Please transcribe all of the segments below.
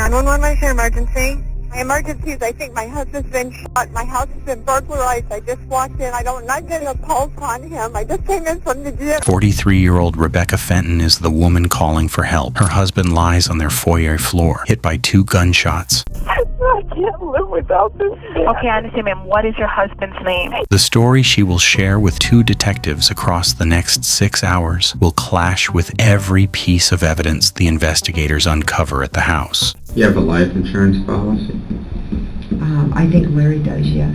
911, what is your emergency? My emergency is I think my husband's been shot. My house has been burglarized. I just walked in. I'm not getting a pulse on him. I just came in from the gym. 43-year-old Rebecca Fenton is the woman calling for help. Her husband lies on their foyer floor, hit by 2 gunshots. I can't live without this man. Okay, I understand, ma'am. What is your husband's name? The story she will share with 2 detectives across the next 6 hours will clash with every piece of evidence the investigators uncover at the house. You have a life insurance policy? I think Larry does, yes.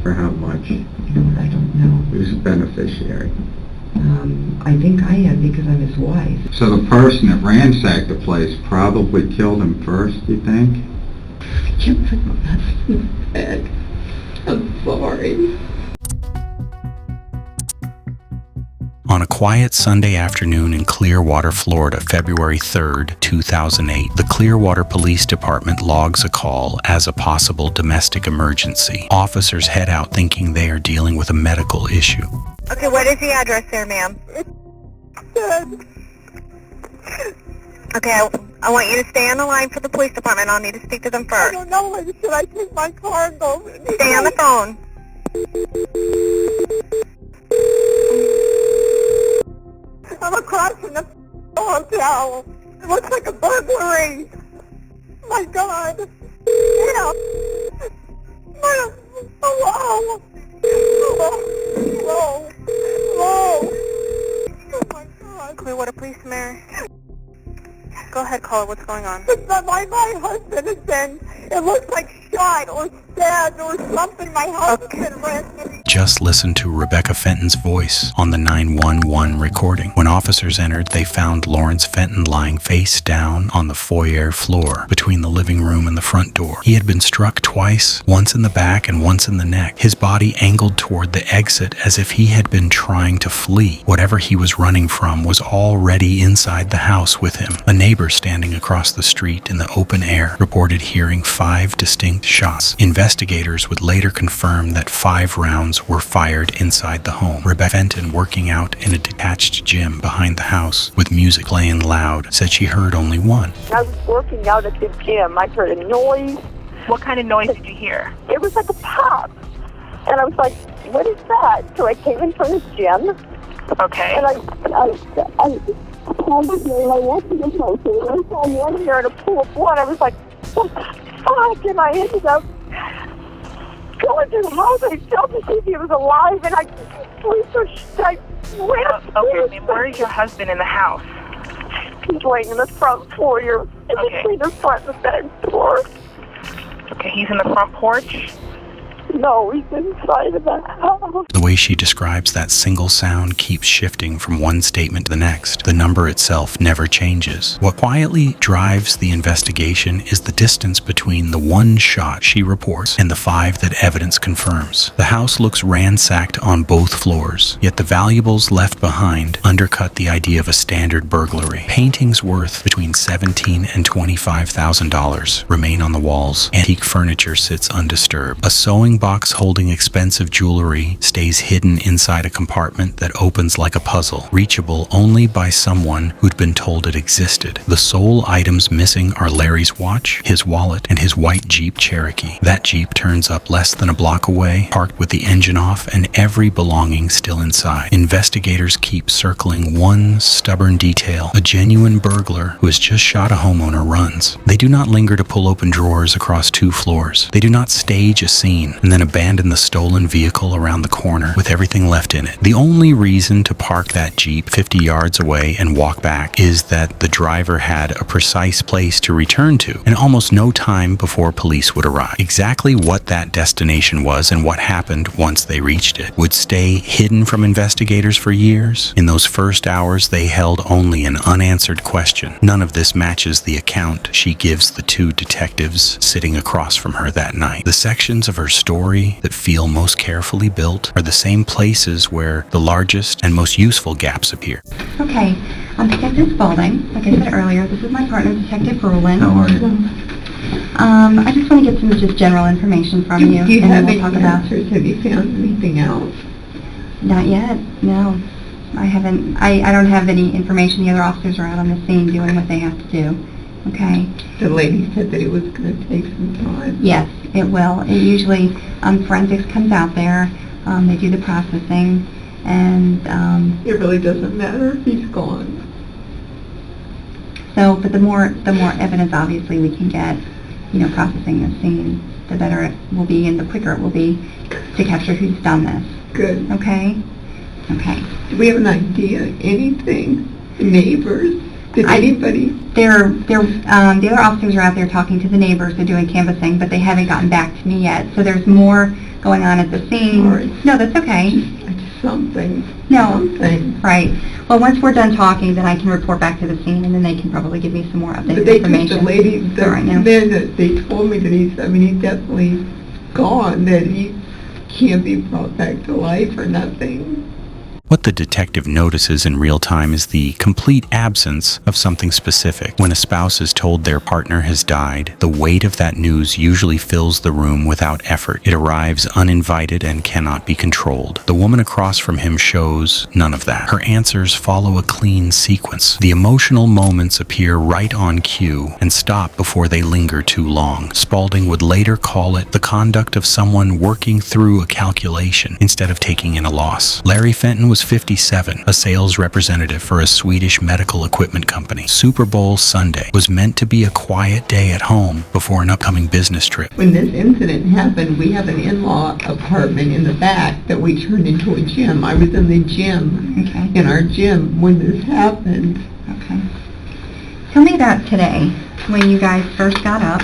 For how much? You know what, I don't know. Who's the beneficiary? I think I am because I'm his wife. So the person that ransacked the place probably killed him first, you think? I can't put my husband's head. I'm sorry. On a quiet Sunday afternoon in Clearwater, Florida, February 3rd, 2008, the Clearwater Police Department logs a call as a possible domestic emergency. Officers head out thinking they are dealing with a medical issue. Okay, what is the address there, ma'am? Okay, I want you to stay on the line for the police department. I'll need to speak to them I first. don't know. Should I take my car and go? Stay on the phone. I'm across from the hotel. It looks like a burglary. My God. Yeah. Hello. Hello. Hello. Oh my God. Clearwater Police, Mary. Go ahead, caller. What's going on? My husband has been, it looks like shot or stabbed or something. My house has been ransacked. Just listen to Rebecca Fenton's voice on the 911 recording. When officers entered, they found Lawrence Fenton lying face down on the foyer floor between the living room and the front door. He had been struck twice, once in the back and once in the neck. His body angled toward the exit as if he had been trying to flee. Whatever he was running from was already inside the house with him. A neighbor standing across the street in the open air reported hearing 5 distinct shots. Investigators would later confirm that 5 rounds were fired inside the home. Rebecca Fenton, working out in a detached gym behind the house with music playing loud, said she heard only 1. I was working out at the gym. I heard a noise. What kind of noise did you hear? It was like a pop. And I was like, what is that? So I came in from the gym. Okay. And I called the name. I went to the house. And I saw one here in a pool of blood. I was like, what the fuck? And I ended up going to the house. I felt to see if he was alive. And I ran. Okay, ma'am, where is your husband in the house? He's laying in the front foyer, in between the front and the back door. Okay, he's in the front porch? No, he's inside of the house. The way she describes that single sound keeps shifting from one statement to the next. The number itself never changes. What quietly drives the investigation is the distance between the 1 shot she reports and the 5 that evidence confirms. The house looks ransacked on both floors, yet the valuables left behind undercut the idea of a standard burglary. Paintings worth between $17,000 and $25,000 remain on the walls. Antique furniture sits undisturbed. A sewing box holding expensive jewelry stays hidden inside a compartment that opens like a puzzle, reachable only by someone who'd been told it existed. The sole items missing are Larry's watch, his wallet, and his white Jeep Cherokee. That Jeep turns up less than a block away, parked with the engine off and every belonging still inside. Investigators keep circling one stubborn detail. A genuine burglar who has just shot a homeowner runs. They do not linger to pull open drawers across 2 floors. They do not stage a scene and then abandon the stolen vehicle around the corner with everything left in it. The only reason to park that Jeep 50 yards away and walk back is that the driver had a precise place to return to and almost no time before police would arrive. Exactly what that destination was and what happened once they reached it would stay hidden from investigators for years. In those first hours, they held only an unanswered question. None of this matches the account she gives the 2 detectives sitting across from her that night. The sections of her story that feel most carefully built are the same places where the largest and most useful gaps appear. Okay, I'm Detective Spaulding. Like I said earlier, this is my partner, Detective Rowland. How are you? I just want to get some just general information from you. Do you and have then we'll any talk about answers? Have you found anything else? Not yet, no. I haven't. I don't have any information. The other officers are out on the scene doing what they have to do. Okay. The lady said that it was going to take some time. Yes, it will. It usually, forensics comes out there, they do the processing, and It really doesn't matter if he's gone. so, but the more evidence obviously we can get, processing the scene, the better it will be and the quicker it will be to capture who's done this. Good. Okay? Okay. Do we have an idea, anything? Neighbors? Did anybody? The other officers are out there talking to the neighbors, they're doing canvassing, but they haven't gotten back to me yet. So there's more going on at the scene. Sorry. No, that's okay. Something. No. Something. Right. Well, once we're done talking, then I can report back to the scene, and then they can probably give me some more updated But they information. took the lady, the for right now. man that they told me that he's definitely gone, that he can't be brought back to life or nothing. What the detective notices in real time is the complete absence of something specific. When a spouse is told their partner has died, the weight of that news usually fills the room without effort. It arrives uninvited and cannot be controlled. The woman across from him shows none of that. Her answers follow a clean sequence. The emotional moments appear right on cue and stop before they linger too long. Spaulding would later call it the conduct of someone working through a calculation instead of taking in a loss. Larry Fenton was 57, a sales representative for a Swedish medical equipment company. Super Bowl Sunday was meant to be a quiet day at home before an upcoming business trip. When this incident happened, we have an in-law apartment in the back that we turned into a gym. I was in the gym, Okay. in our gym, when this happened. Okay. Tell me about today, when you guys first got up.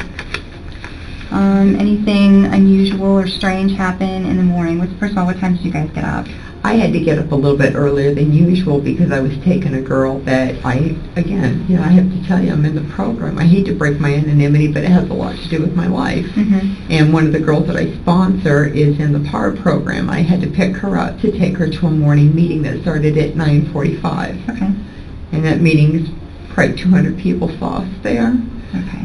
Anything unusual or strange happen in the morning? First of all, what time did you guys get up? I had to get up a little bit earlier than usual because I was taking a girl that I have to tell you, I'm in the program. I hate to break my anonymity, but it has a lot to do with my life. Mm-hmm. And one of the girls that I sponsor is in the PAR program. I had to pick her up to take her to a morning meeting that started at 9:45. Okay. And that meeting is probably 200 people saw us there. Okay.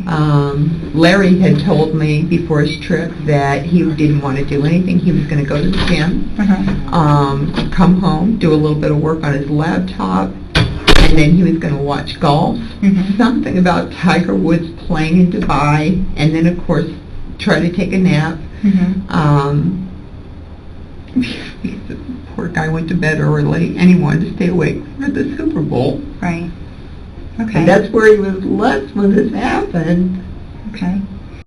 Larry had told me before his trip that he didn't want to do anything. He was going to go to the gym, Uh-huh. come home, do a little bit of work on his laptop, and then he was going to watch golf. Mhm. Something about Tiger Woods playing in Dubai, and then of course try to take a nap. Mm-hmm. Because the poor guy went to bed early and he wanted to stay awake for the Super Bowl. Right. Okay. And that's where he was left when this happened. Okay.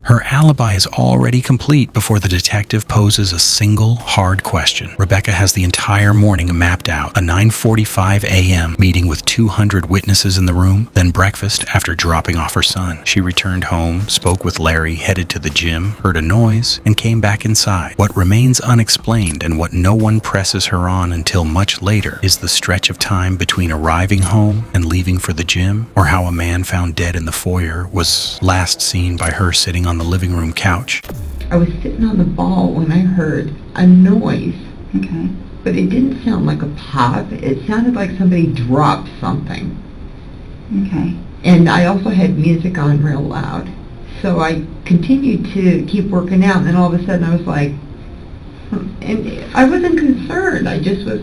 Her alibi is already complete before the detective poses a single, hard question. Rebecca has the entire morning mapped out. A 9:45 a.m. meeting with 200 witnesses in the room, then breakfast after dropping off her son. She returned home, spoke with Larry, headed to the gym, heard a noise, and came back inside. What remains unexplained and what no one presses her on until much later is the stretch of time between arriving home and leaving for the gym, or how a man found dead in the foyer was last seen by her sitting on the living room couch. I was sitting on the ball when I heard a noise, Okay. but it didn't sound like a pop. It sounded like somebody dropped something. Okay. And I also had music on real loud. So I continued to keep working out, and then all of a sudden I was like, and I wasn't concerned. I just was,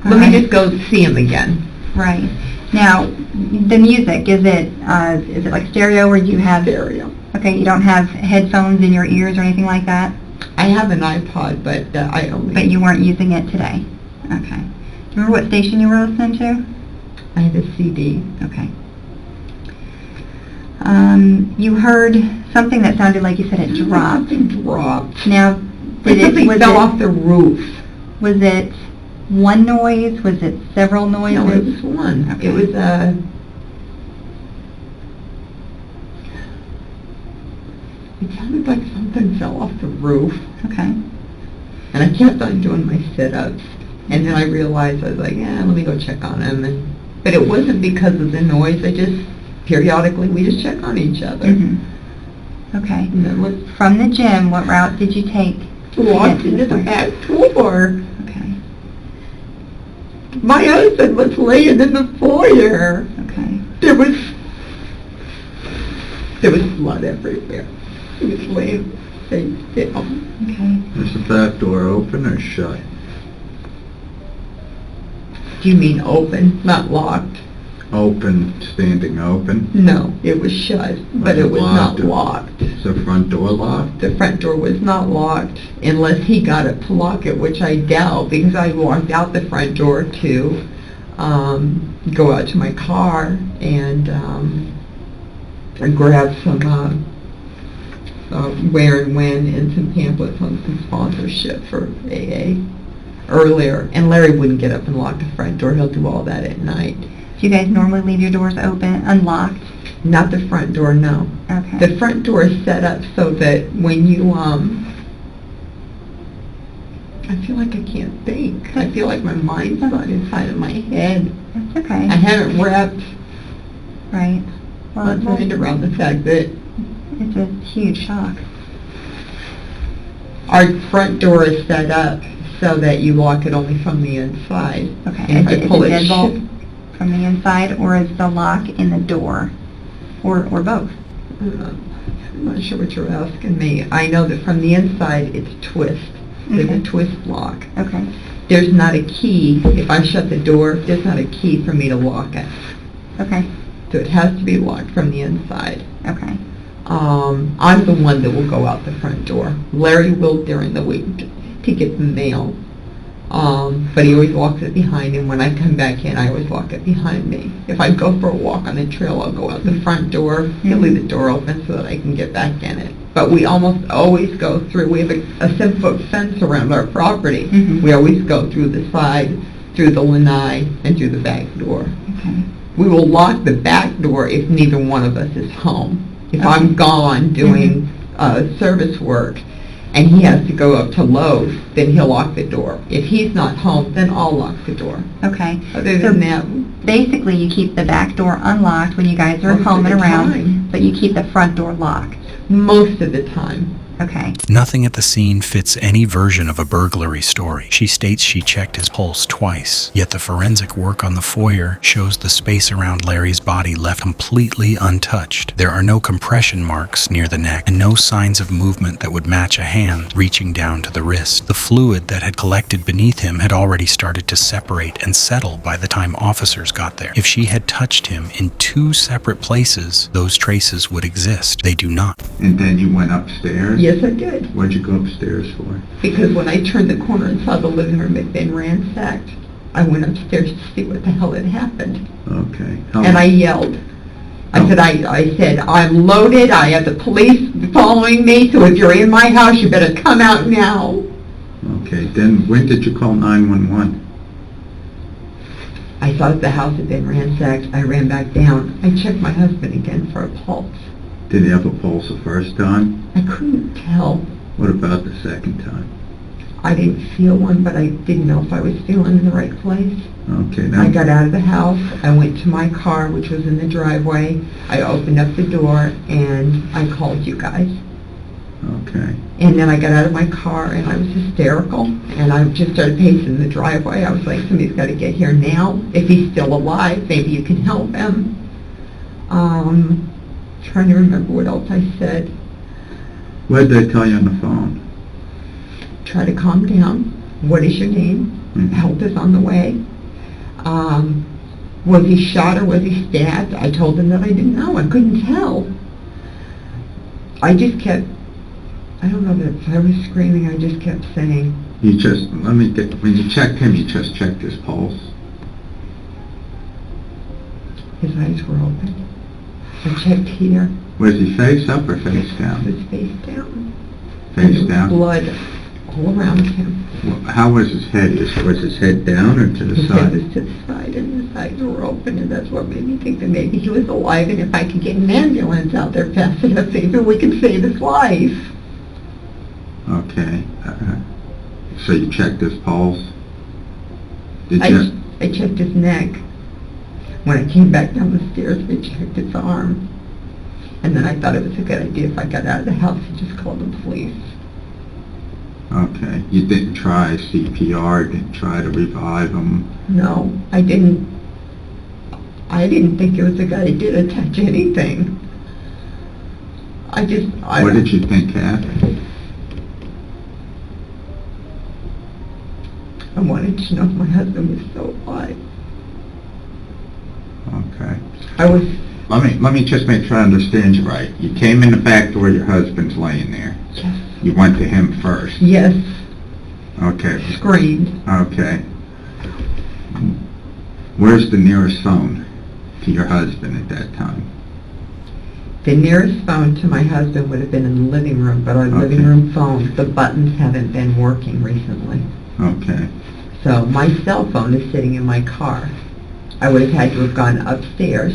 let me just go see him again. Right. Now, the music, is it like stereo or you have... Stereo. Okay, you don't have headphones in your ears or anything like that? I have an iPod, but I only... But you weren't using it today? Okay. Do you remember what station you were listening to? I had a CD. Okay. You heard something that sounded like you said it dropped. Something dropped. Now, Something fell off the roof. Was it one noise? Was it several noises? No, it was one. Okay. It was it sounded like something fell off the roof. Okay. And I kept on doing my sit-ups. And then I realized, I was like, let me go check on him. But it wasn't because of the noise. Periodically, we just check on each other. Mm-hmm. Okay. And then we From the gym, what route did you take? walked into the back door. Okay. My husband was laying in the foyer. Okay. There was blood everywhere. He was laying face down. Okay. Is the back door open or shut? Do you mean open, not locked? open, standing open? No, it was shut, but it was not locked. Is the front door locked? The front door was not locked unless he got it to lock it, which I doubt, because I walked out the front door to go out to my car and grab some where and when and some pamphlets on some sponsorship for AA earlier. And Larry wouldn't get up and lock the front door. He'll do all that at night. Do you guys normally leave your doors open, unlocked? Not the front door, no. Okay. The front door is set up so that when you, I feel like I can't think. I feel like my mind's not inside of my head. That's okay. I haven't wrapped Right. my mind around the fact that It's a huge shock. our front door is set up so that you lock it only from the inside. Okay. And if I Is pull it it deadbolt shut, from the inside, or is the lock in the door? Or both? I'm not sure what you're asking me. I know that from the inside it's twist. There's Okay. a twist lock. Okay. There's not a key. If I shut the door, there's not a key for me to lock it. Okay. So it has to be locked from the inside. Okay. I'm the one that will go out the front door. Larry will during the week to get the mail. But he always locks it behind him. When I come back in, I always lock it behind me. If I go for a walk on the trail, I'll go out the front door. He'll leave the door open so that I can get back in it. But we almost always go through, we have a 7-foot fence around our property. Mhm. We always go through the side, through the lanai, and through the back door. Okay. We will lock the back door if neither one of us is home. If I'm gone doing service work and he has to go up to Lowe's, then he'll lock the door. If he's not home, then I'll lock the door. Okay. Other So than that, basically, you keep the back door unlocked when you guys are Most home of and the around, time. but you keep the front door locked. most of the time. Okay. Nothing at the scene fits any version of a burglary story. She states she checked his pulse twice, yet the forensic work on the foyer shows the space around Larry's body left completely untouched. There are no compression marks near the neck and no signs of movement that would match a hand reaching down to the wrist. The fluid that had collected beneath him had already started to separate and settle by the time officers got there. If she had touched him in two separate places, those traces would exist. They do not. And then you went upstairs? Yes, I did. What'd you go upstairs for? Because when I turned the corner and saw the living room had been ransacked, I went upstairs to see what the hell had happened. Okay. And I yelled. I said, I'm loaded, I have the police following me, so if you're in my house, you better come out now. Okay, then when did you call 911? I thought the house had been ransacked. I ran back down. I checked my husband again for a pulse. Did he have a pulse the first time? I couldn't tell. What about the second time? I didn't feel one, but I didn't know if I was feeling in the right place. Okay, I then, got out of the house. I went to my car, which was in the driveway. I opened up the door, and I called you guys. okay. And then I got out of my car, and I was hysterical, and I just started pacing the driveway. I was like, somebody's got to get here now. If he's still alive, maybe you can help him. Trying to remember what else I said. What did they tell you on the phone? Try to calm down. What is your name? Mhm. Help is on the way. Was he shot or was he stabbed? I told them that I didn't know. I couldn't tell. I just kept, I don't know that if I was screaming, I just kept saying, You just, when you checked him, you just checked his pulse? his eyes were open. I checked here. Was he face up or face He down? was face down. And Face there was down? blood all around him. How was his head? Was his head down or to the His head side? was to the side and the sides were open, and that's what made me think that maybe he was alive, and if I could get an ambulance out there fast enough, maybe we could save his life. Okay. So you checked his pulse? Did you? I checked his neck. When I came back down the stairs, I checked his arm. And then I thought it was a good idea if I got out of the house to just call the police. Okay. You didn't try CPR, didn't try to revive him? No, I didn't think it was a good idea to touch anything. What did you think happened? I wanted to know if my husband was still alive. Okay. I was, Let me just make sure I understand you right. You came in the back door, your husband's laying there. yes, You went to him first. yes, Okay, screamed. okay. Where's the nearest phone to your husband at that time? The nearest phone to my husband would have been in the living room, but our living Okay. room phone, the buttons haven't been working recently. Okay, So my cell phone is sitting in my car. I would have had to have gone upstairs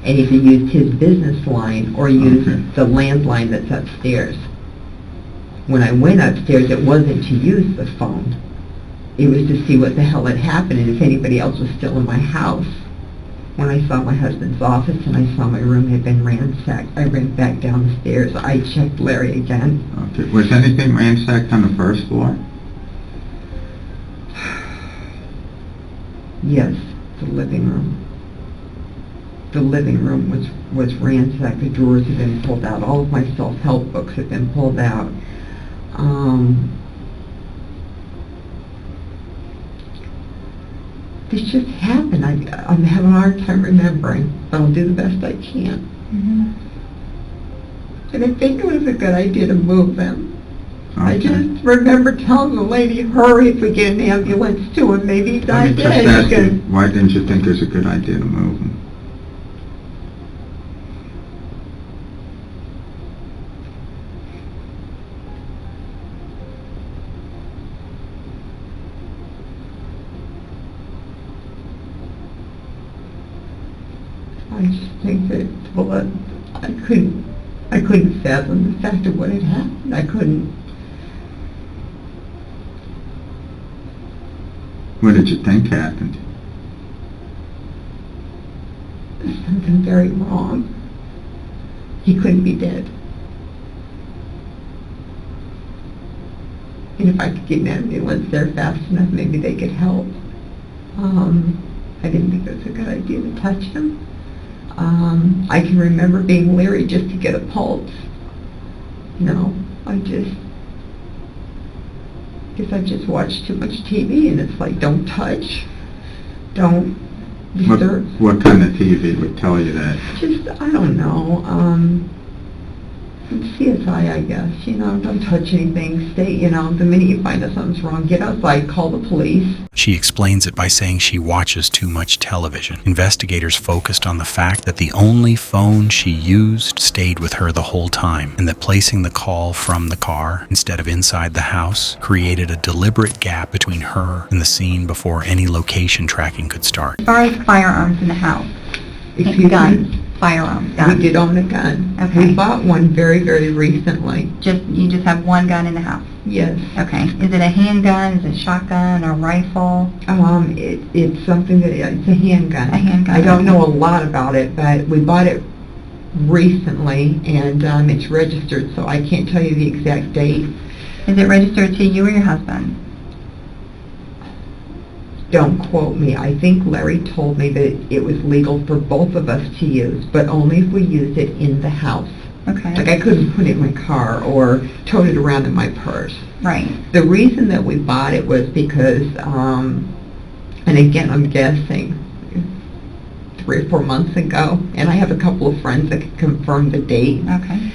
and either used his business line or used Okay. the landline that's upstairs. When I went upstairs, it wasn't to use the phone. It was to see what the hell had happened and if anybody else was still in my house. When I saw my husband's office and I saw my room had been ransacked, I ran back down the stairs. I checked Larry again. okay. Was anything ransacked on the first floor? Yes, the living room. The living room was ransacked. The drawers had been pulled out. All of my self-help books had been pulled out. This just happened. I'm having a hard time remembering, but I'll do the best I can. And I think it was a good idea to move them. I Okay. just remember telling the lady, hurry if we get an ambulance to him, maybe he Let died me just dead. ask you, why didn't you think it was a good idea to move him? I just think that, well, I couldn't fathom the fact of what had happened. I couldn't. What did you think happened? There's something very wrong. He couldn't be dead. And if I could get an ambulance there fast enough, maybe they could help. I didn't think it was a good idea to touch him. I can remember being leery just to get a pulse. No, I guess I just watched too much TV and it's like, don't touch, don't disturb. What kind of TV would tell you that? Just, I don't know, CSI, I guess, don't touch anything, stay, the minute you find out something's wrong, get outside, call the police. She explains it by saying she watches too much television. Investigators focused on the fact that the only phone she used stayed with her the whole time, and that placing the call from the car instead of inside the house created a deliberate gap between her and the scene before any location tracking could start. As far as firearms in the house, Excuse me? guns, firearms, We guns. did own a gun. Okay. We bought one very, very recently. You just have one gun in the house. Yes. Okay. Is it a handgun? Is it a shotgun or rifle? It's something that, it's a handgun. A handgun. I don't know a lot about it, but we bought it recently, and it's registered, so I can't tell you the exact date. Is it registered to you or your husband? Don't quote me. I think Larry told me that it was legal for both of us to use, but only if we used it in the house. Okay. Like I couldn't put it in my car or tote it around in my purse. Right. The reason that we bought it was because, and again, I'm guessing, 3 or 4 months ago, and I have a couple of friends that could confirm the date. Okay.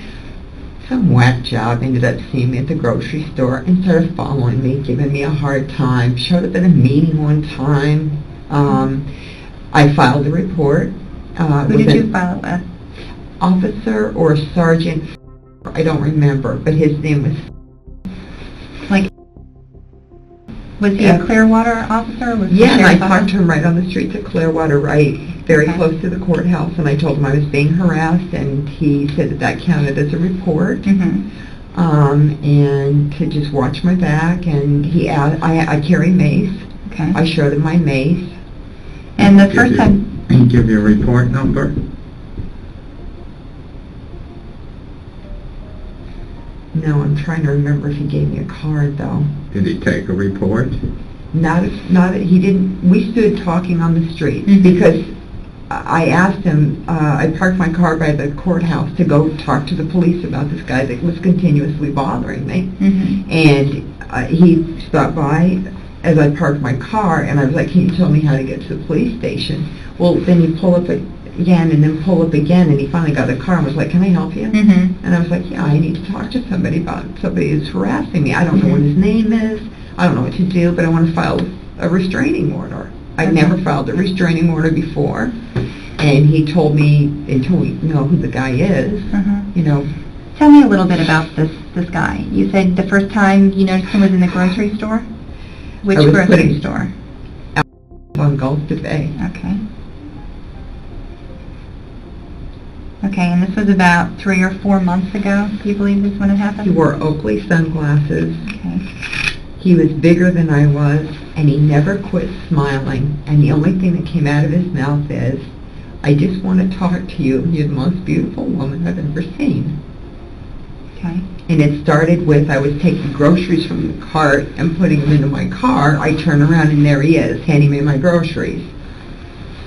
Some whack job ended up seeing me at the grocery store and started following me, giving me a hard time, showed up at a meeting one time. I filed a report. Who did you file it with? Officer or sergeant, I don't remember, but his name was... Was he a Clearwater officer? Or was he Yeah, and I sheriff's talked officer? to him right on the streets of Clearwater, right, very Okay. close to the courthouse, and I told him I was being harassed, and he said that that counted as a report, Mm-hmm. and to just watch my back, and he asked, I carry mace. Okay. I showed him my mace. And the first time, Can he give you a report number? No, I'm trying to remember if he gave me a card, though. Did he take a report? He didn't, we stood talking on the street, Mhm. because I asked him, I parked my car by the courthouse to go talk to the police about this guy that was continuously bothering me. Mhm. And he stopped by as I parked my car, and I was like, can you tell me how to get to the police station? Well, then you pull up again and then pull up again, and he finally got a car and was like, can I help you? Mm-hmm. And I was like, yeah, I need to talk to somebody about somebody who's harassing me. I don't know what his name is. I don't know what to do, but I want to file a restraining order. I'd never filed a restraining order before. And he told me, until we know who the guy is, you know. Tell me a little bit about this guy. You said the first time you noticed him was in the grocery store? Which I was grocery putting- store? On Gulf Bay. Okay. Okay, and this was about 3 or 4 months ago, do you believe this would have happened? He wore Oakley sunglasses. Okay. He was bigger than I was, and he never quit smiling. And the only thing that came out of his mouth is, I just want to talk to you. You're the most beautiful woman I've ever seen. Okay. And it started with, I was taking groceries from the cart and putting them into my car. I turn around and there he is, handing me my groceries.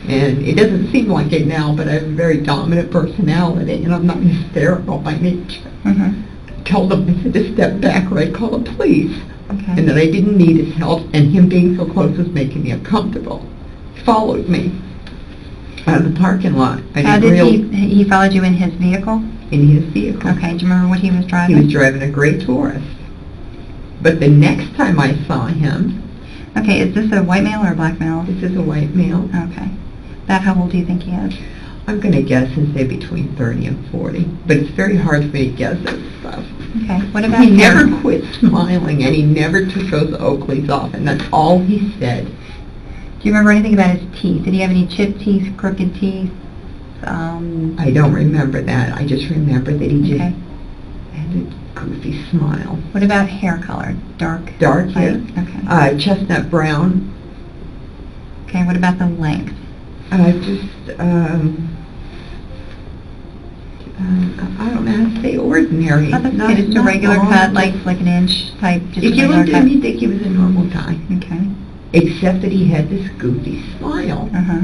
And it doesn't seem like it now, but I have a very dominant personality, and I'm not hysterical by nature. Mm-hmm. I told him I had to step back or I'd call the police. Okay. And that I didn't need his help, and him being so close was making me uncomfortable. He followed me out of the parking lot. How did he followed you in his vehicle? In his vehicle. Okay, do you remember what he was He driving? was driving a gray Taurus. But the next time I saw him, Okay, is this a white male or a black male? this is a white male, Okay. About how old do you think he is? I'm going to guess and say between 30 and 40. But it's very hard for me to guess this stuff. Okay, what about He hair? never quit smiling, and he never took those Oakleys off, and that's all he said. Do you remember anything about his teeth? Did he have any chipped teeth, crooked teeth? I don't remember that. I just remember that he just Okay. had a goofy smile. What about hair color? Dark? Dark hair. Light? Okay. Chestnut brown. Okay, what about the length? I don't know how to say ordinary. Oh, that's Not- okay. Just a not regular long. cut, like an inch type? Just a If you regular looked at cut? him, you'd think he was a normal guy. Okay. Except that he had this goofy smile. Uh-huh.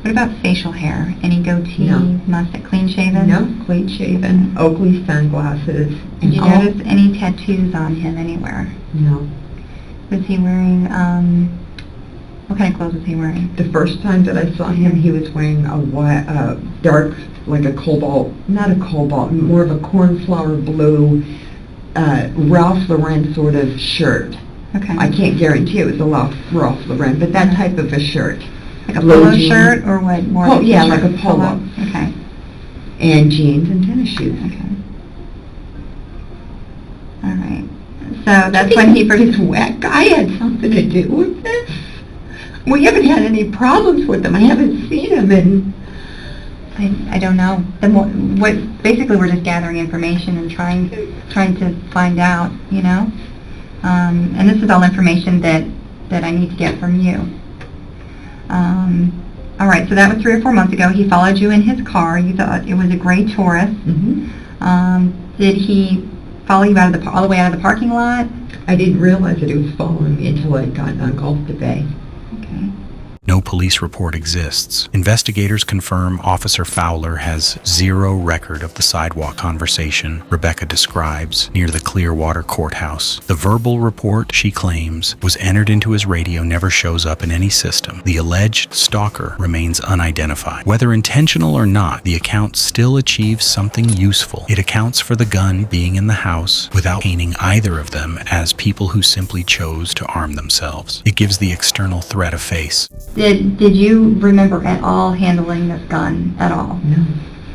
What about facial hair? Any goatee? No. Mustache? Clean shaven? No, clean shaven, Oakley sunglasses. Did you and all- notice any tattoos on him anywhere? No. Was he wearing, what kind of clothes was he wearing? The first time that I saw him, he was wearing a white, dark, like a cobalt, not a cobalt, more of a cornflower blue, Ralph Lauren sort of shirt. Okay. I can't guarantee it was a Ralph Lauren, but that type of a shirt. Like a blue polo jeans. shirt or what? More Oh, like yeah, t-shirt? like a polo. Okay. And jeans and tennis shoes. Okay. All right. So that's when he This whack guy had something to do with this? We haven't had any problems with him. I haven't seen him in... I don't know. Basically we're just gathering information and trying to find out, you know. And this is all information that I need to get from you. All right, so that was 3 or 4 months ago. He followed you in his car. You thought it was a gray Taurus. Did he follow you all the way out of the parking lot? I didn't realize that he was following me until I'd gotten on Gulf Bay. Okay. No police report exists. Investigators confirm Officer Fowler has zero record of the sidewalk conversation Rebecca describes near the Clearwater courthouse. The verbal report, she claims, was entered into his radio never shows up in any system. The alleged stalker remains unidentified. Whether intentional or not, the account still achieves something useful. It accounts for the gun being in the house without painting either of them as people who simply chose to arm themselves. It gives the external threat a face. Did you remember at all handling this gun at all? No.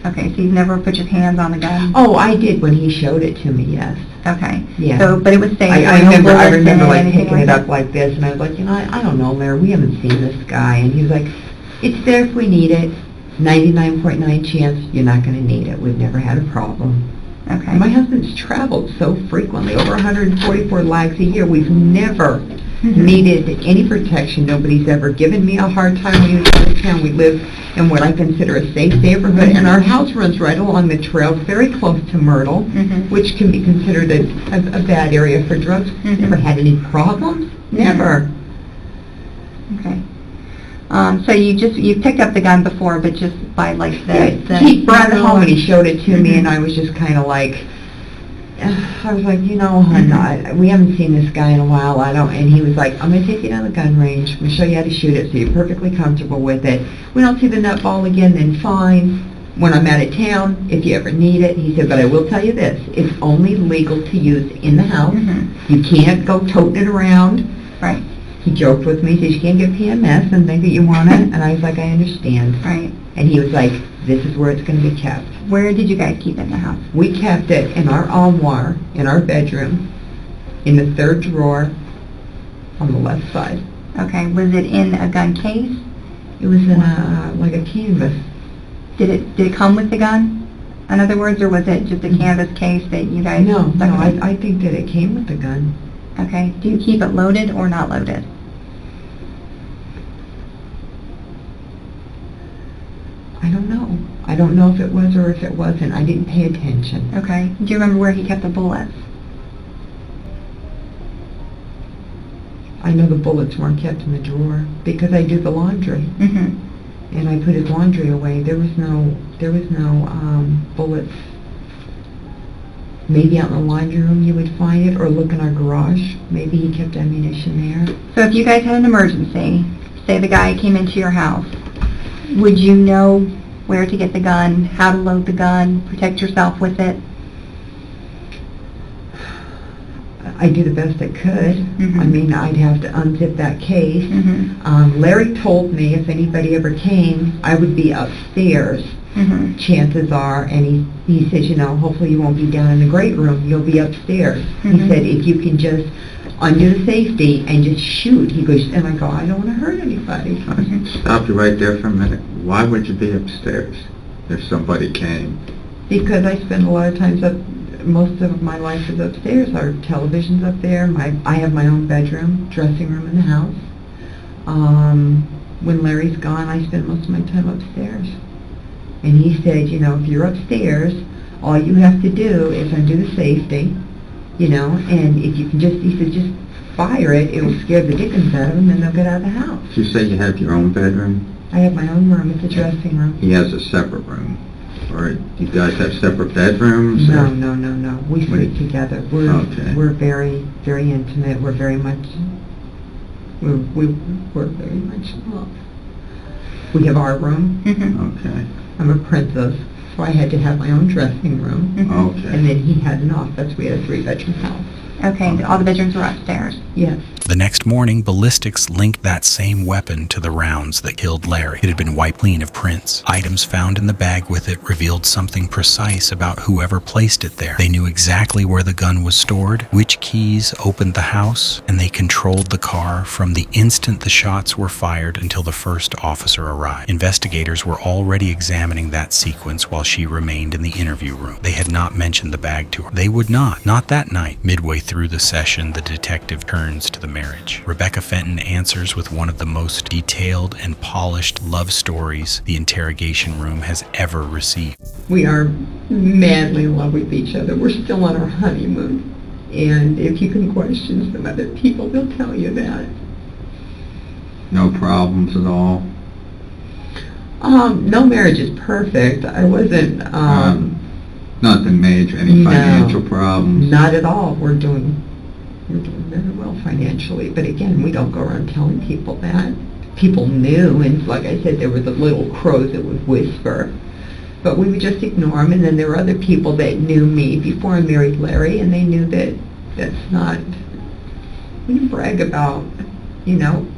Okay, so you've never put your hands on the gun? Oh, I did when he showed it to me, yes. Okay. Yeah. So, but it was safe. I there were no remember bullets in it, like anything picking it that? up like this, and I was like, I don't know, Larry, we haven't seen this guy. And he was like, it's there if we need it. 99.9 chance you're not going to need it. We've never had a problem. Okay. My husband's traveled so frequently, over 144 lags a year. We've never needed any protection. Nobody's ever given me a hard time when he was out of town. We live in what I consider a safe neighborhood, and our house runs right along the trail, very close to Myrtle, which can be considered a bad area for drugs. Never had any problems. Never. Okay. So you picked up the gun before, but just by like the He brought it home and he muzzle. showed it to me, and I was just kind of like, I was like, hon, we haven't seen this guy in a while. And he was like, I'm going to take you down the gun range. I'm going to show you how to shoot it so you're perfectly comfortable with it. We don't see the nut ball again, then fine. When I'm out of town, if you ever need it, he said, but I will tell you this, it's only legal to use in the house. You can't go toting it around. Right. He joked with me, he says, you can't get PMS and think that you want it. And I was like, I understand. Right. And he was like, this is where it's going to be kept. Where did you guys keep it in the house? We kept it in our armoire, in our bedroom, in the third drawer on the left side. Okay. Was it in a gun case? It was in like a canvas. Did it come with the gun? In other words, or was it just a canvas case that you guys... No, stuck it in? I think that it came with the gun. Okay. Do you keep it loaded or not loaded? I don't know. I don't know if it was or if it wasn't. I didn't pay attention. Okay. Do you remember where he kept the bullets? I know the bullets weren't kept in the drawer because I do the laundry. Mm-hmm. And I put his laundry away. There was no bullets. Maybe out in the laundry room you would find it, or look in our garage. Maybe he kept ammunition there. So if you guys had an emergency, say the guy came into your house, would you know where to get the gun, how to load the gun, protect yourself with it? I do the best I could. Mhm. I mean, I'd have to unzip that case. Mm-hmm. Larry told me if anybody ever came, I would be upstairs. Mm-hmm. Chances are, and he says, hopefully you won't be down in the great room, you'll be upstairs. He Mhm. said, if you can just undo the safety and just shoot. He goes, and I go, I don't want to hurt anybody. Stop you right there for a minute. Why would you be upstairs if somebody came? Because I spend a lot of times up, most of my life is upstairs. Our television's up there. I have my own bedroom, dressing room in the house. When Larry's gone, I spend most of my time upstairs. And he said, if you're upstairs, all you have to do is undo the safety, and if you can he said, just fire it, it'll scare the dickens out of them, and they'll get out of the house. Did you say you have your own bedroom? I have my own room. It's a dressing room. He has a separate room. Or you guys have separate bedrooms? No, or- no, no, no. We sleep together. Okay. We're very, very intimate. We're very much, we're very much in love. We have our room. Mm-hmm. Okay. I'm a princess, so I had to have my own dressing room. Mm-hmm. Okay. And then he had an office. We had a 3-bedroom house. Okay, all the bedrooms were upstairs. Yes. The next morning, ballistics linked that same weapon to the rounds that killed Larry. It had been wiped clean of prints. Items found in the bag with it revealed something precise about whoever placed it there. They knew exactly where the gun was stored, which keys opened the house, and they controlled the car from the instant the shots were fired until the first officer arrived. Investigators were already examining that sequence while she remained in the interview room. They had not mentioned the bag to her. They would not that night. Midway through the session, the detective turns to the marriage. Rebecca Fenton answers with one of the most detailed and polished love stories the interrogation room has ever received. We are madly in love with each other. We're still on our honeymoon. And if you can question some other people, they'll tell you that. No problems at all? No marriage is perfect. I wasn't, Nothing major, any No. financial problems? not at all. We're doing very well financially. But again, we don't go around telling people that. People knew, and like I said, there were the little crows that would whisper. But we would just ignore them, and then there were other people that knew me before I married Larry, and they knew that that's not, we didn't brag about,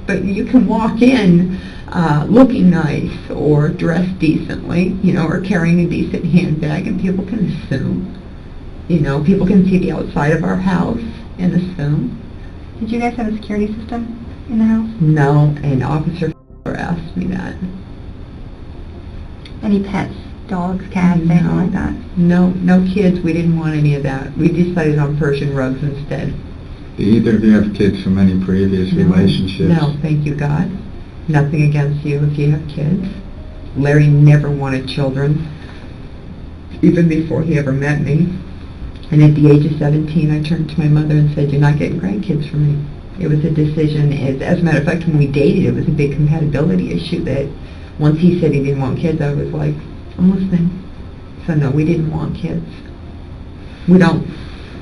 but you can walk in looking nice or dressed decently, or carrying a decent handbag, and people can assume. People can see the outside of our house and assume. Did you guys have a security system in the house? No, and Officer asked me that. Any pets? Dogs, cats, anything like that? No kids. We didn't want any of that. We decided on Persian rugs instead. Do either of you have kids from any previous relationships? No, thank you, God. Nothing against you if you have kids. Larry never wanted children, even before he ever met me. And at the age of 17, I turned to my mother and said, you're not getting grandkids from me. It was a decision. As a matter of fact, when we dated, it was a big compatibility issue that once he said he didn't want kids, I was like, I'm listening. So no, we didn't want kids. We don't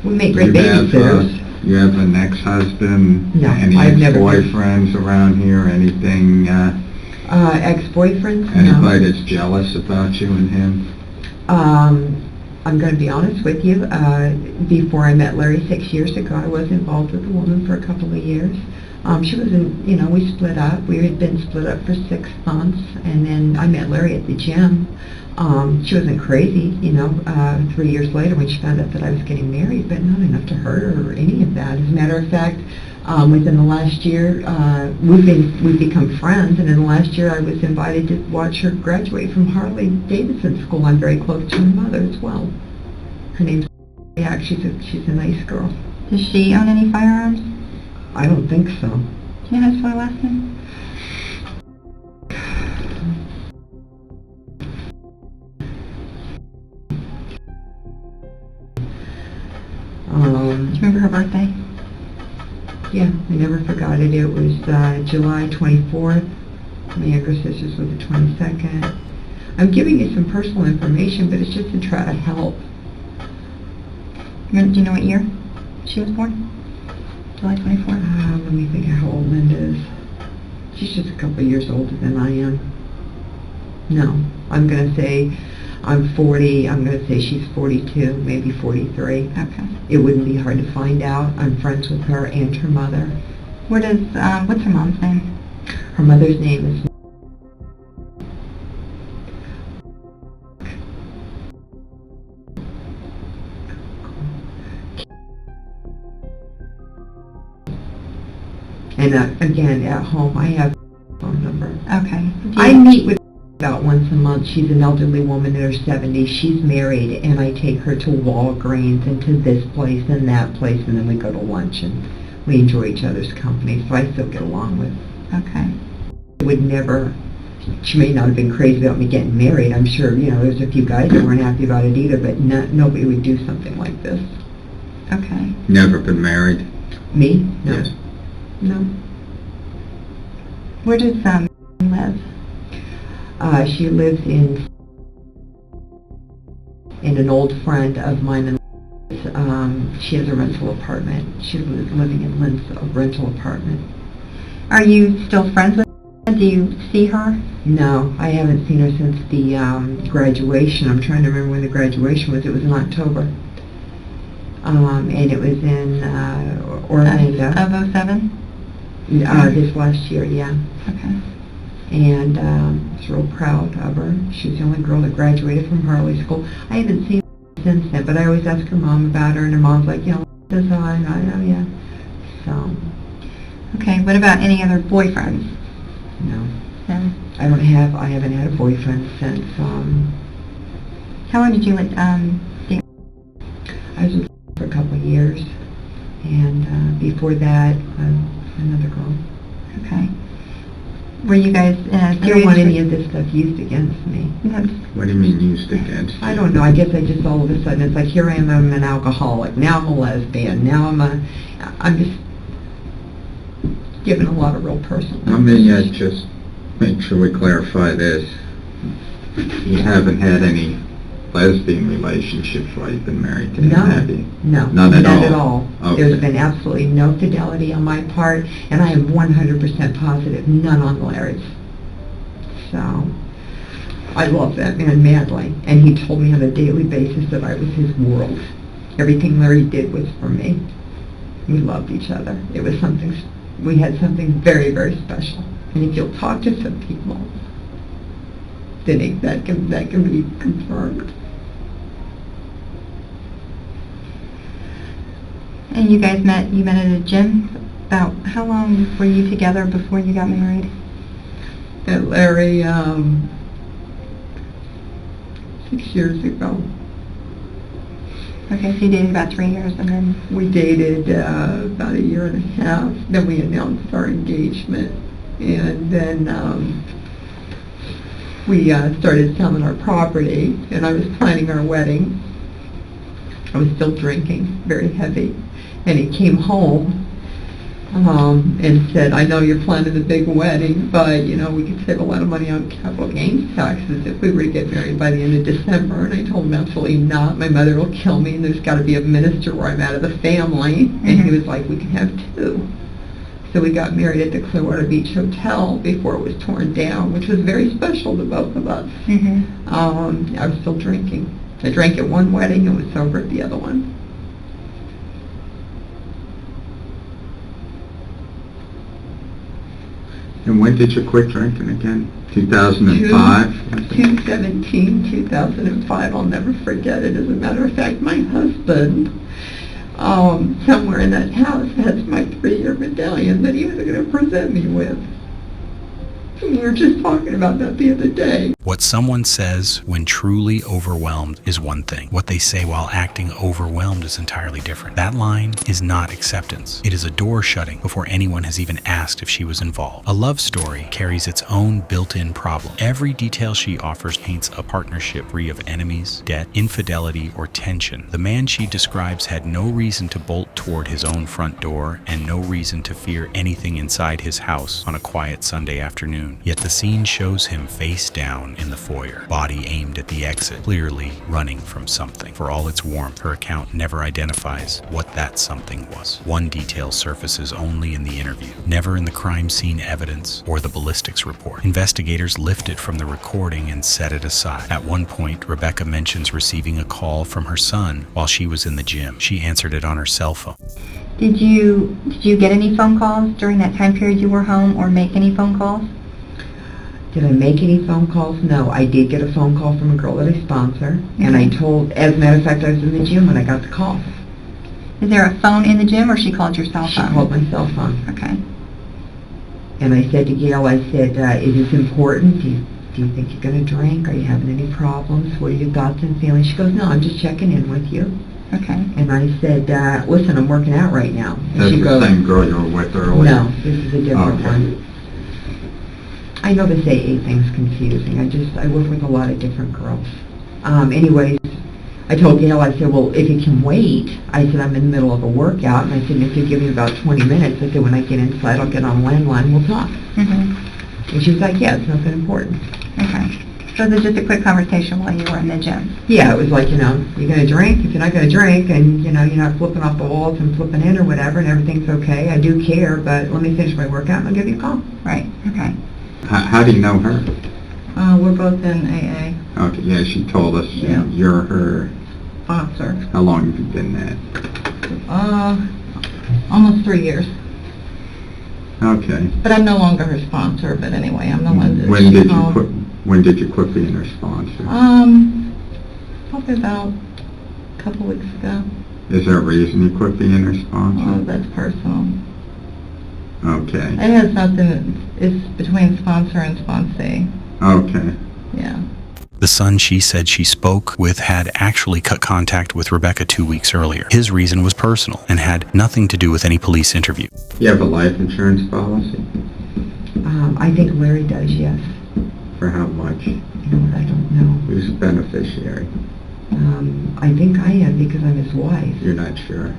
We make great You have, babysitters. you have an ex-husband? No, Any I've never been- ex-boyfriends around here? Anything, Ex-boyfriends? No. anybody that's jealous about you and him? I'm going to be honest with you. Before I met Larry 6 years ago, I was involved with a woman for a couple of years. She was in, we split up. We had been split up for 6 months, and then I met Larry at the gym. She wasn't crazy, 3 years later when she found out that I was getting married, but not enough to hurt her or any of that. As a matter of fact, within the last year, we've become friends, and in the last year I was invited to watch her graduate from Harley-Davidson School. I'm very close to her mother as well. Her name's she's a nice girl. Does she own any firearms? I don't think so. Do you know his full last name? Do you remember her birthday? Yeah, I never forgot it. It was July 24th. My younger sister's was the 22nd. I'm giving you some personal information, but it's just to try to help. Do you know what year she was born? July 24th? Let me think of how old Linda is. She's just a couple of years older than I am. No, I'm going to say I'm 40. I'm going to say she's 42, maybe 43. Okay. It wouldn't be hard to find out. I'm friends with her and her mother. What's her mom's name? Her mother's name is... And again, at home, I have a phone number. Okay. I meet with about once a month. She's an elderly woman in her 70s. She's married, and I take her to Walgreens and to this place and that place, and then we go to lunch, and we enjoy each other's company, so I still get along with. Okay. Would never, she may not have been crazy about me getting married. I'm sure, there's a few guys that weren't happy about it either, but nobody would do something like this. Okay. Never been married? Me? No. Yes. No. Where does live? She lives in an old friend of mine. She has a rental apartment. She's living in Lynn's rental apartment. Are you still friends with her? Do you see her? No, I haven't seen her since the graduation. I'm trying to remember when the graduation was. It was in October. And it was in Orlando. Of 07? This last year, yeah. Okay. And I was real proud of her. She was the only girl that graduated from Harley School. I haven't seen her since then, but I always ask her mom about her, and her mom's like, says hi, and I know, yeah. So. Okay, what about any other boyfriends? No. No. I haven't had a boyfriend since, How long did you date? I was with her for a couple of years, and before that, another girl. Okay. Were you guys in a I don't serious... want any of this stuff used against me. What do you mean used against you? I don't know. I guess I just all of a sudden, it's like, here I am, I'm an alcoholic. Now I'm a lesbian. Now I'm just giving a lot of real personal Let me just make sure we clarify this. You haven't had any lesbian relationships while you've been married to him, have you? No, None at not all? at all. Okay. There's been absolutely no fidelity on my part, and I am 100% positive, none on Larry's. So, I love that man madly, and he told me on a daily basis that I was his world. Everything Larry did was for me. We loved each other. It was something, we had something very, very special. And if you'll talk to some people, then that can be confirmed. And you guys met at a gym? About how long were you together before you got married? And Larry, 6 years ago. Okay, so you dated about 3 years, and then... We dated about a year and a half. Then we announced our engagement. And then we started selling our property, and I was planning our wedding. I was still drinking, very heavy. And he came home, and said, I know you're planning a big wedding, but, you know, we could save a lot of money on capital gains taxes if we were to get married by the end of December. And I told him, absolutely not. My mother will kill me, and there's got to be a minister where I'm out of the family. And he was like, we can have two. So we got married at the Clearwater Beach Hotel before it was torn down, which was very special to both of us. I was still drinking. I drank at one wedding and was sober at the other one. And when did you quit drinking again? 2005? 2/17, 2005. I'll never forget it. As a matter of fact, my husband, somewhere in that house, has my 3-year medallion that he was going to present me with. We were just talking about that the other day. What someone says when truly overwhelmed is one thing. What they say while acting overwhelmed is entirely different. That line is not acceptance. It is a door shutting before anyone has even asked if she was involved. A love story carries its own built-in problem. Every detail she offers paints a partnership free of enemies, debt, infidelity, or tension. The man she describes had no reason to bolt toward his own front door and no reason to fear anything inside his house on a quiet Sunday afternoon. Yet the scene shows him face down in the foyer, body aimed at the exit, clearly running from something. For all its warmth, her account never identifies what that something was. One detail surfaces only in the interview, never in the crime scene evidence or the ballistics report. Investigators lift it from the recording and set it aside. At one point, Rebecca mentions receiving a call from her son while she was in the gym. She answered it on her cell phone. Did you get any phone calls during that time period you were home, or make any phone calls? Did I make any phone calls? No. I did get a phone call from a girl that I sponsor, and I told, as a matter of fact, I was in the gym when I got the call. Is there a phone in the gym, or she called your cell phone? She called my cell phone. Okay. And I said to Gail, I said, is this important? Do you think you're going to drink? Are you having any problems? What are your thoughts and feelings? She goes, no, I'm just checking in with you. Okay. And I said, listen, I'm working out right now. And That's she the goes, same girl you were with earlier? no, this is a different Okay. one. I know this AA thing's confusing. I work with a lot of different girls. Anyways, I told Gail, I said, well, if it can wait, I said, I'm in the middle of a workout, and I said, if you give me about 20 minutes, I said, when I get inside, I'll get on landline and we'll talk. And she was like, yeah, it's nothing important. Okay. So this is just a quick conversation while you were in the gym? Yeah, it was like, you know, you're going to drink, if you're not going to drink, and, you know, you're not flipping off the walls and flipping in or whatever, and everything's okay. I do care, but let me finish my workout and I'll give you a call. Right. Okay. How do you know her? We're both in AA. Okay, yeah, she told us Yeah. you're her. Sponsor. How long have you been that? Almost 3 years. Okay. But I'm no longer her sponsor, but anyway, I'm the one that When did you quit being her sponsor? Probably about a couple weeks ago. Is there a reason you quit being her sponsor? Oh, that's personal. Okay. It has nothing, it's between sponsor and sponsee. Okay. Yeah. The son she said she spoke with had actually cut contact with Rebecca 2 weeks earlier. His reason was personal and had nothing to do with any police interview. You have a life insurance policy? I think Larry does, yes. For how much? You know what, I don't know. Who's the beneficiary? I think I am because I'm his wife. You're not sure?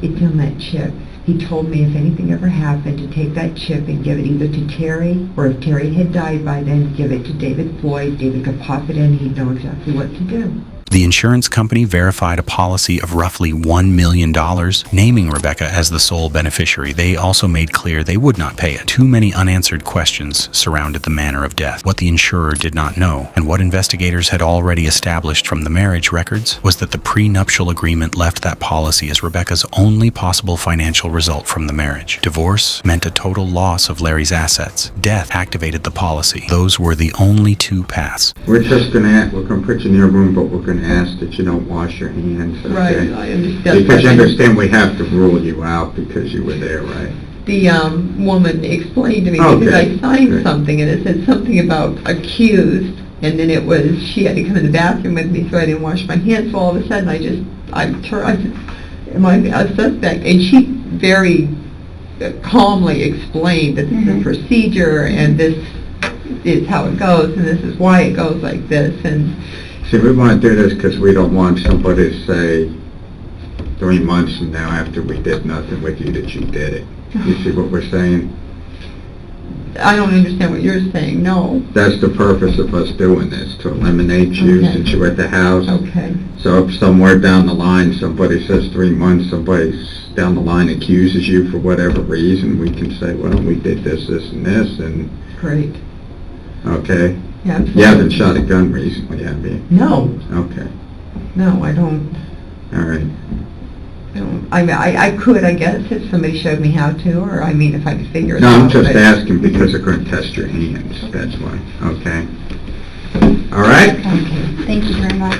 It's on that chip. He told me if anything ever happened to take that chip and give it either to Terry, or if Terry had died by then, give it to David Floyd. David could pop it in, he'd know exactly what to do. The insurance company verified a policy of roughly $1 million, naming Rebecca as the sole beneficiary. They also made clear they would not pay it. Too many unanswered questions surrounded the manner of death. What the insurer did not know, and what investigators had already established from the marriage records, was that the prenuptial agreement left that policy as Rebecca's only possible financial result from the marriage. Divorce meant a total loss of Larry's assets. Death activated the policy. Those were the only two paths. We're gonna put you in your room, but we're gonna ask that you don't wash your hands, okay? Right, I understand. Because you understand we have to rule you out because you were there, right? The woman explained to me, Okay, because I signed good. something and it said something about accused, and then it was, she had to come in the bathroom with me so I didn't wash my hands, so all of a sudden I said, am I a suspect? And she very calmly explained that this is a procedure and this is how it goes and this is why it goes like this. And See, we want to do this because we don't want somebody to say 3 months from now, after we did nothing with you, that you did it. You see what we're saying? I don't understand what you're saying, no. That's the purpose of us doing this, to eliminate you Okay. since you're at the house. Okay. So if somewhere down the line somebody says 3 months, somebody down the line accuses you for whatever reason, we can say, well, we did this, this, and this, and, Great. okay? Yeah, absolutely. You haven't shot a gun recently, have you? No, Okay, no, I don't. all right. I mean, I could, I guess, if somebody showed me how to, or I mean, if I could figure it No, out. I'm just but- asking because they're going to test your hands, that's why, okay? All right? Okay, thank you very much.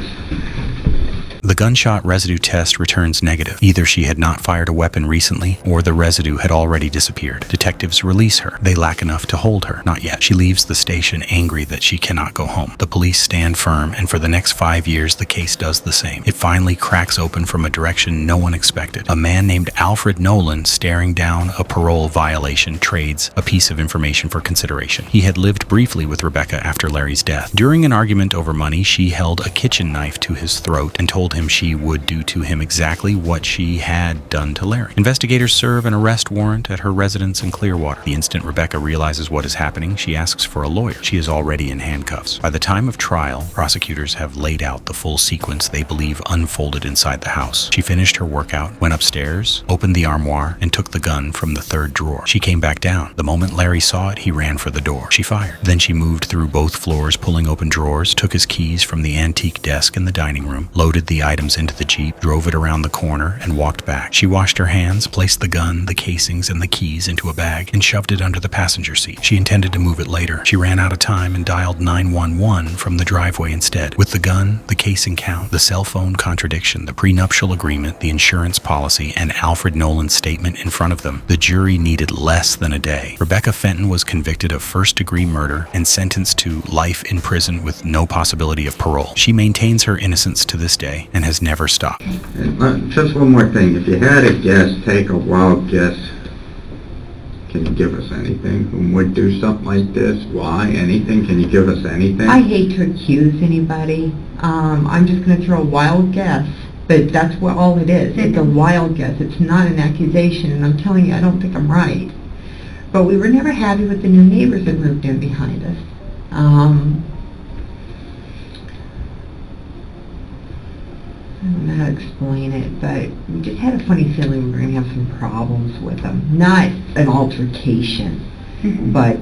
The gunshot residue test returns negative. Either she had not fired a weapon recently, or the residue had already disappeared. Detectives release her. They lack enough to hold her. Not yet. She leaves the station angry that she cannot go home. The police stand firm, and for the next 5 years, the case does the same. It finally cracks open from a direction no one expected. A man named Alfred Nolan, staring down a parole violation, trades a piece of information for consideration. He had lived briefly with Rebecca after Larry's death. During an argument over money, she held a kitchen knife to his throat and told him she would do to him exactly what she had done to Larry. Investigators serve an arrest warrant at her residence in Clearwater. The instant Rebecca realizes what is happening, she asks for a lawyer. She is already in handcuffs. By the time of trial, prosecutors have laid out the full sequence they believe unfolded inside the house. She finished her workout, went upstairs, opened the armoire, and took the gun from the third drawer. She came back down. The moment Larry saw it, he ran for the door. She fired. Then she moved through both floors, pulling open drawers, took his keys from the antique desk in the dining room, loaded the items into the Jeep, drove it around the corner, and walked back. She washed her hands, placed the gun, the casings, and the keys into a bag, and shoved it under the passenger seat. She intended to move it later. She ran out of time and dialed 911 from the driveway instead. With the gun, the casing count, the cell phone contradiction, the prenuptial agreement, the insurance policy, and Alfred Nolan's statement in front of them, the jury needed less than a day. Rebecca Fenton was convicted of first-degree murder and sentenced to life in prison with no possibility of parole. She maintains her innocence to this day and has never stopped. And, just one more thing. If you had a guess, take a wild guess. Can you give us anything? Who would do something like this? Why? Anything? Can you give us anything? I hate to accuse anybody. I'm just going to throw a wild guess, but that's what all it is. It's a wild guess. It's not an accusation, and I'm telling you, I don't think I'm right. But we were never happy with the new neighbors that moved in behind us. I don't know how to explain it, but we just had a funny feeling we were going to have some problems with them. Not an altercation, but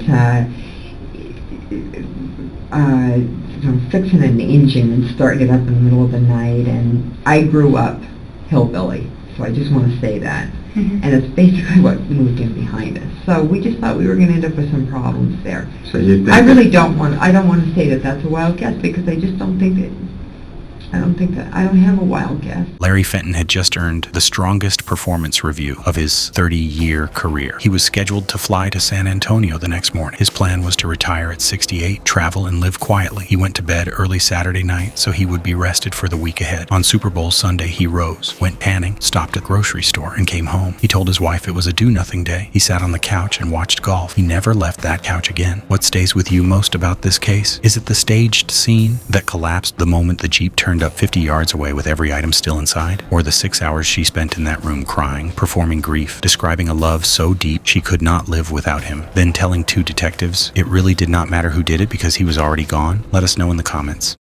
fixing an engine and starting it up in the middle of the night. And I grew up hillbilly, so I just want to say that. And it's basically what moved in behind us. So we just thought we were going to end up with some problems there. So you think I really don't want to say that that's a wild guess, because I just don't think that. I don't have a wild guess. Larry Fenton had just earned the strongest performance review of his 30-year career. He was scheduled to fly to San Antonio the next morning. His plan was to retire at 68, travel and live quietly. He went to bed early Saturday night so he would be rested for the week ahead. On Super Bowl Sunday, he rose, went panning, stopped at the grocery store, and came home. He told his wife it was a do-nothing day. He sat on the couch and watched golf. He never left that couch again. What stays with you most about this case? Is it the staged scene that collapsed the moment the Jeep turned up 50 yards away with every item still inside? Or the 6 hours she spent in that room crying, performing grief, describing a love so deep she could not live without him, then telling two detectives it really did not matter who did it because he was already gone? Let us know in the comments.